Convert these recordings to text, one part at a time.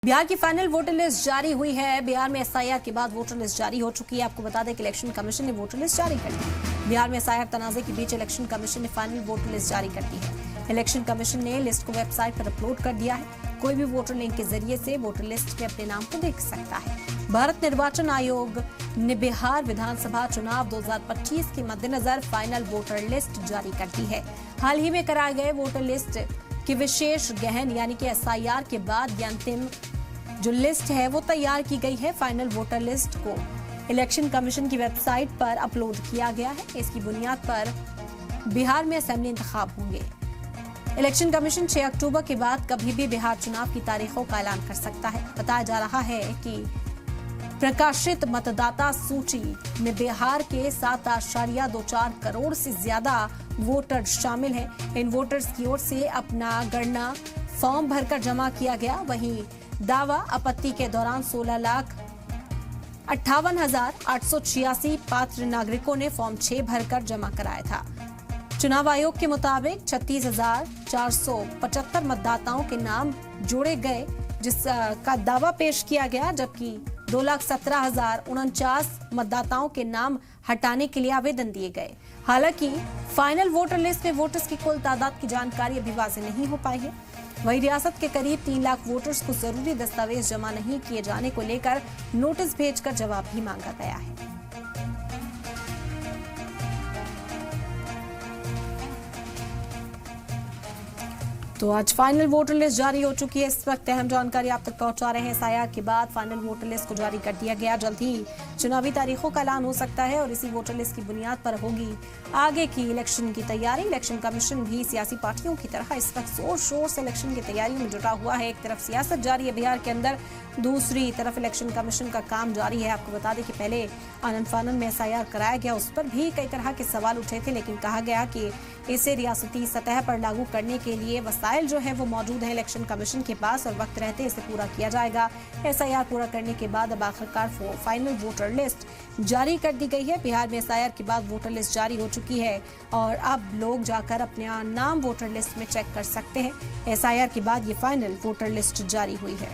बिहार की final voter list जारी हुई है। बिहार में एसआईआर के बाद वोटर लिस्ट जारी हो चुकी है। आपको बता दें कि इलेक्शन कमीशन ने वोटर लिस्ट जारी कर दी। बिहार में एसआईआर तनाजे के बीच इलेक्शन कमीशन ने फाइनल वोटर लिस्ट जारी कर दी है। इलेक्शन कमीशन ने लिस्ट को वेबसाइट पर अपलोड कर दिया है। कोई भी वोटर लिंक के जरिए से वोटर लिस्ट में अपने नाम को देख सकता है। भारत निर्वाचन आयोग ने बिहार विधानसभा चुनाव 2025 के मद्देनजर फाइनल वोटर लिस्ट जारी कर दी है। हाल ही में कराए गए वोटर लिस्ट की विशेष गहन यानी कि एसआईआर के बाद ये अंतिम जो लिस्ट है वो तैयार की गई है। फाइनल वोटर लिस्ट को इलेक्शन कमीशन की वेबसाइट पर अपलोड किया गया है। इसकी बुनियाद पर बिहार में असेंबली इंतखाब होंगे। इलेक्शन कमीशन 6 अक्टूबर के बाद कभी भी बिहार चुनाव की तारीखों का ऐलान कर सकता है। बताया जा रहा है कि प्रकाशित मतदाता सूची में बिहार के 7.24 करोड़ से ज्यादा वोटर शामिल हैं। इन वोटर्स की ओर से अपना गणना फॉर्म भरकर जमा किया गया। वहीं दावा आपत्ति के दौरान 16,58,886 पात्र नागरिकों ने फॉर्म 6 भरकर जमा कराया था। चुनाव आयोग के मुताबिक 36,475 मतदाताओं के नाम जोड़े गए जिसका दावा पेश किया गया, जबकि 2,17,049 मतदाताओं के नाम हटाने के लिए आवेदन दिए गए। हालांकि फाइनल वोटर लिस्ट में वोटर्स की कुल तादाद की जानकारी अभी वाज़ेह नहीं हो पाई है। वहीं रियासत के करीब 3 लाख वोटर्स को जरूरी दस्तावेज जमा नहीं किए जाने को लेकर नोटिस भेजकर जवाब भी मांगा गया है। तो आज फाइनल वोटर लिस्ट जारी हो चुकी है। इस वक्त अहम जानकारी आप तक पहुंचा रहे हैं। एसआईआर के बाद फाइनल वोटर लिस्ट को जारी कर दिया गया। जल्द ही चुनावी तारीखों का ऐलान हो सकता है और इसी वोटर लिस्ट की बुनियाद पर होगी आगे की इलेक्शन की तैयारी। इलेक्शन कमीशन भी सियासी पार्टियों की तरह इस वक्त जोर शोर से इलेक्शन की तैयारियों में जुटा हुआ है। एक तरफ सियासत जारी है बिहार के अंदर, दूसरी तरफ इलेक्शन कमीशन का काम जारी है। आपको बता दें कि पहले आनन फानन में एसआईआर कराया गया, उस पर भी कई तरह के सवाल उठे थे, लेकिन कहा गया कि इसे रियासती सतह पर लागू करने के लिए वसाइल जो है वो मौजूद है इलेक्शन कमीशन के पास और वक्त रहते इसे पूरा किया जाएगा। एसआईआर पूरा करने के बाद अब आखिरकार फाइनल वोटर लिस्ट जारी कर दी गई है। बिहार में एसआईआर के बाद वोटर लिस्ट जारी हो चुकी है और अब लोग जाकर अपना नाम वोटर लिस्ट में चेक कर सकते हैं। एसआईआर के बाद ये फाइनल वोटर लिस्ट जारी हुई है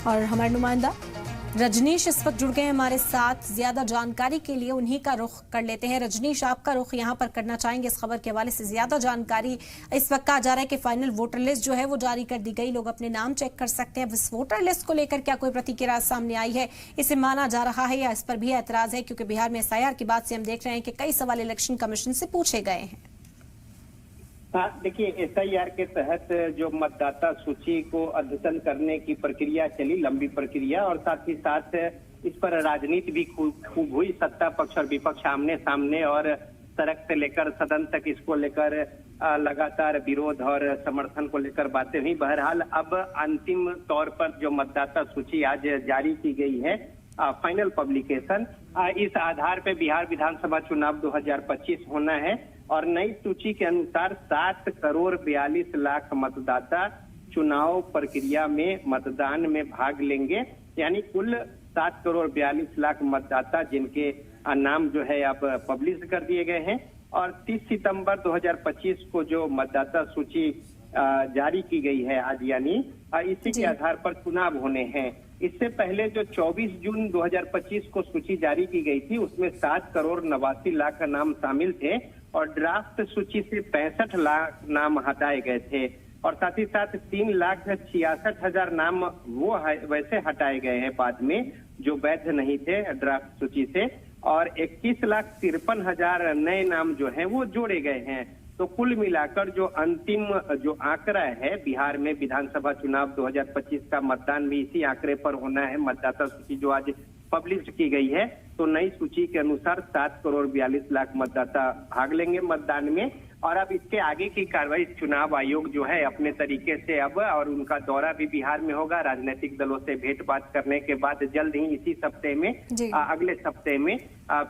और हमारे नुमाइंदा रजनीश इस वक्त जुड़ गए हैं हमारे साथ। ज्यादा जानकारी के लिए उन्हीं का रुख कर लेते हैं। रजनीश, आपका रुख यहाँ पर करना चाहेंगे इस खबर के हवाले से। ज्यादा जानकारी इस वक्त कहा जा रहा है कि फाइनल वोटर लिस्ट जो है वो जारी कर दी गई, लोग अपने नाम चेक कर सकते हैं। इस वोटर लिस्ट को लेकर क्या कोई प्रतिक्रिया सामने आई है, इसे माना जा रहा है या इस पर भी ऐतराज है? क्योंकि बिहार में एसआईआर के बाद से हम देख रहे हैं कि कई सवाल इलेक्शन कमीशन से पूछे गए हैं। देखिए, एसआईआर के तहत जो मतदाता सूची को अद्यतन करने की प्रक्रिया चली, लंबी प्रक्रिया, और साथ ही साथ इस पर राजनीति भी खूब हुई। सत्ता पक्ष और विपक्ष आमने सामने और सड़क से लेकर सदन तक इसको लेकर लगातार विरोध और समर्थन को लेकर बातें हुई। बहरहाल अब अंतिम तौर पर जो मतदाता सूची आज जारी की गई है, फाइनल पब्लिकेशन, इस आधार पे बिहार विधानसभा चुनाव 2025 होना है और नई सूची के अनुसार 7,42,00,000 मतदाता चुनाव प्रक्रिया में मतदान में भाग लेंगे। यानी कुल 7,42,00,000 मतदाता जिनके नाम जो है अब पब्लिश कर दिए गए हैं और 30 सितंबर 2025 को जो मतदाता सूची जारी की गई है आज, यानी इसी के आधार पर चुनाव होने हैं। इससे पहले जो 24 जून 2025 को सूची जारी की गई थी उसमें 7,89,00,000 नाम शामिल थे और ड्राफ्ट सूची से 65 लाख नाम हटाए गए थे और साथ ही साथ 3,66,000 नाम वो वैसे हटाए गए हैं बाद में जो वैध नहीं थे ड्राफ्ट सूची से, और 21,53,000 नए नाम जो हैं वो जोड़े गए हैं। तो कुल मिलाकर जो अंतिम जो आंकड़ा है बिहार में विधानसभा चुनाव 2025 का, मतदान भी इसी आंकड़े पर होना है। मतदाता सूची जो आज पब्लिश की गई है तो नई सूची के अनुसार 7,42,00,000 मतदाता भाग लेंगे मतदान में। और अब इसके आगे की कार्रवाई चुनाव आयोग जो है अपने तरीके से अब, और उनका दौरा भी बिहार में होगा, राजनीतिक दलों से भेंट बात करने के बाद जल्द ही इसी सप्ताह में अगले सप्ताह में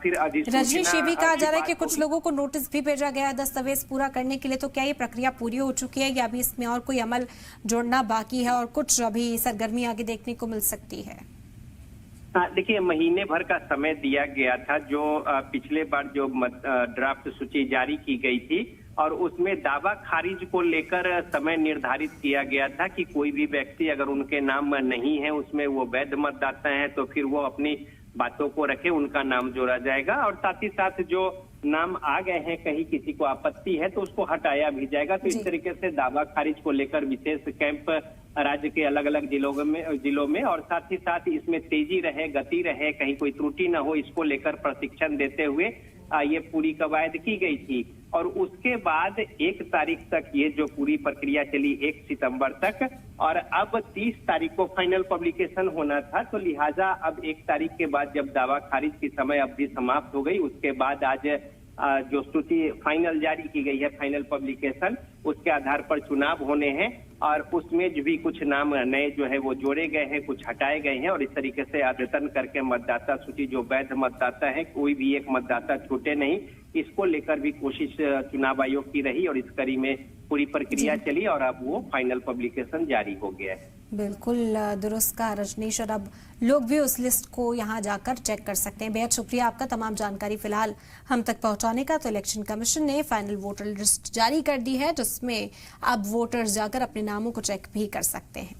फिर अधिसूचना। रजनीश, ये भी कहा जा रहा है कि कुछ लोगों को नोटिस भी भेजा गया है दस्तावेज पूरा करने के लिए, तो क्या ये प्रक्रिया पूरी हो चुकी है या अभी इसमें और कोई अमल जोड़ना बाकी है और कुछ अभी सरगर्मी आगे देखने को मिल सकती है? देखिए, महीने भर का समय दिया गया था। जो पिछले बार जो ड्राफ्ट सूची जारी की गई थी और उसमें दावा खारिज को लेकर समय निर्धारित किया गया था कि कोई भी व्यक्ति अगर उनके नाम नहीं है उसमें, वो वैध मतदाता हैं, तो फिर वो अपनी बातों को रखे, उनका नाम जोड़ा जाएगा। और साथ ही साथ जो नाम आ गए हैं, कहीं किसी को आपत्ति है तो उसको हटाया भी जाएगा। तो इस तरीके से दावा खारिज को लेकर विशेष कैंप राज्य के अलग अलग जिलों में और साथ ही साथ इसमें तेजी रहे, गति रहे, कहीं कोई त्रुटि न हो, इसको लेकर प्रशिक्षण देते हुए ये पूरी कवायद की गई थी। और उसके बाद 1 तारीख तक ये जो पूरी प्रक्रिया चली, 1 सितंबर तक, और अब 30 तारीख को फाइनल पब्लिकेशन होना था। तो लिहाजा अब 1 तारीख के बाद जब दावा खारिज की समय अवधि समाप्त हो गई, उसके बाद आज जो सूची फाइनल जारी की गई है, फाइनल पब्लिकेशन, उसके आधार पर चुनाव होने हैं और उसमें जो भी कुछ नाम नए जो है वो जोड़े गए हैं, कुछ हटाए गए हैं। और इस तरीके से अद्यतन करके मतदाता सूची जो वैध मतदाता है, कोई भी एक मतदाता छूटे नहीं, इसको लेकर भी कोशिश चुनाव आयोग की रही और इस कड़ी में पूरी प्रक्रिया चली और अब वो फाइनल पब्लिकेशन जारी हो गया है। बिल्कुल दुरुस्त कहा रजनीश, और अब लोग भी उस लिस्ट को यहाँ जाकर चेक कर सकते हैं। बेहद शुक्रिया आपका तमाम जानकारी फिलहाल हम तक पहुंचाने का। तो इलेक्शन कमीशन ने फाइनल वोटर लिस्ट जारी कर दी है, जिसमें अब वोटर्स जाकर अपने नामों को चेक भी कर सकते हैं।